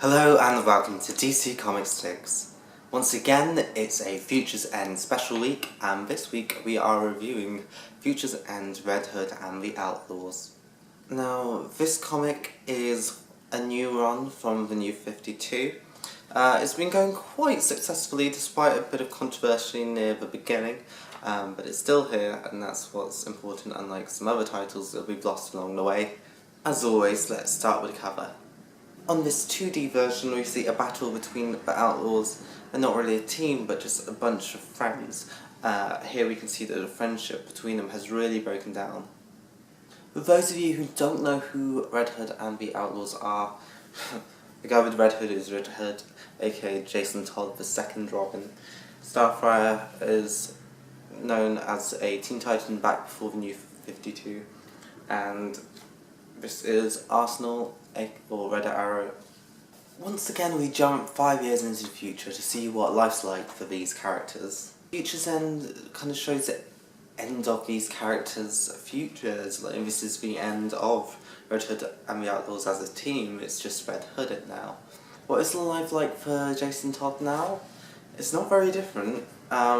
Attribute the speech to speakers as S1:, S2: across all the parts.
S1: Hello and welcome to DC Comics 6. Once again, it's a Futures End special week, and this week we are reviewing Futures End Red Hood and the Outlaws. Now, this comic is a new run from the New 52. It's been going quite successfully despite a bit of controversy near the beginning, but it's still here, and that's what's important, unlike some other titles that we've lost along the way. As always, let's start with the cover. On this 2D version, we see a battle between the Outlaws, and not really a team, but just a bunch of friends. Here we can see that the friendship between them has really broken down. For those of you who don't know who Red Hood and the Outlaws are, the guy with Red Hood is Red Hood, aka Jason Todd, the second Robin. Starfire is known as a Teen Titan back before the New 52, and this is Arsenal, or Red Arrow. Once again we jump 5 years into the future to see what life's like for these characters. Futures End kind of shows the end of these characters' futures. Like, this is the end of Red Hood and the Outlaws as a team, it's just Red Hooded now. What is life like for Jason Todd now? It's not very different.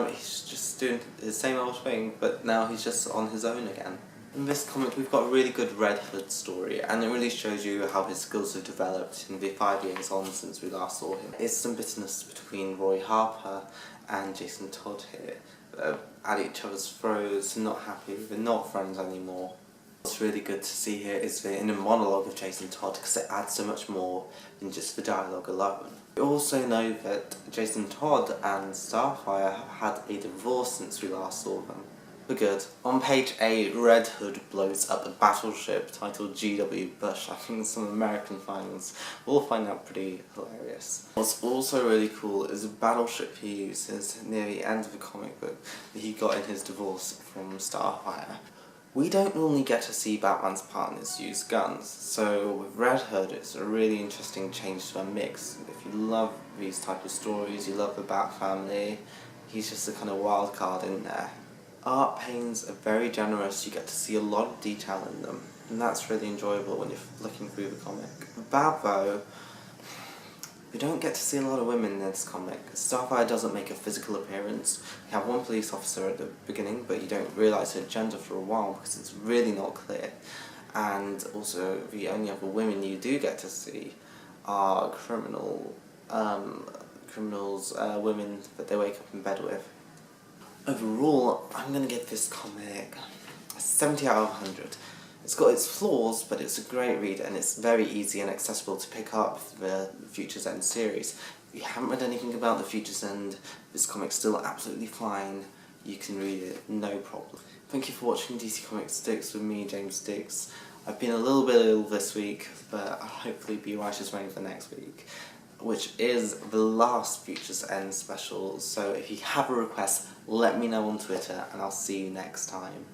S1: He's just doing the same old thing, but now he's just on his own again. In this comic we've got a really good Red Hood story, and it really shows you how his skills have developed in the 5 years on since we last saw him. There's some bitterness between Roy Harper and Jason Todd here. At each other's throats, not happy, they're not friends anymore. What's really good to see here is the inner monologue of Jason Todd, because it adds so much more than just the dialogue alone. We also know that Jason Todd and Starfire have had a divorce since we last saw them. For good. On page 8, Red Hood blows up a battleship titled G.W. Bush. I think some American fans will find that pretty hilarious. What's also really cool is a battleship he uses near the end of the comic book that he got in his divorce from Starfire. We don't normally get to see Batman's partners use guns, so with Red Hood it's a really interesting change to a mix. If you love these type of stories, you love the Bat family, he's just a kind of wild card in there. Art paints are very generous, you get to see a lot of detail in them, and that's really enjoyable when you're looking through the comic. Bad though, we don't get to see a lot of women in this comic. Starfire doesn't make a physical appearance. You have one police officer at the beginning, but you don't realise her gender for a while because it's really not clear. And also, the only other women you do get to see are women that they wake up in bed with. Overall, I'm going to give this comic a 70 out of 100. It's got its flaws, but it's a great read and it's very easy and accessible to pick up the Futures End series. If you haven't read anything about the Futures End, this comic's still absolutely fine. You can read it, no problem. Thank you for watching DC Comics 6 with me, James Dix. I've been a little bit ill this week, but I'll hopefully be right as rain for next week, which is the last Futures End special, so if you have a request, let me know on Twitter and I'll see you next time.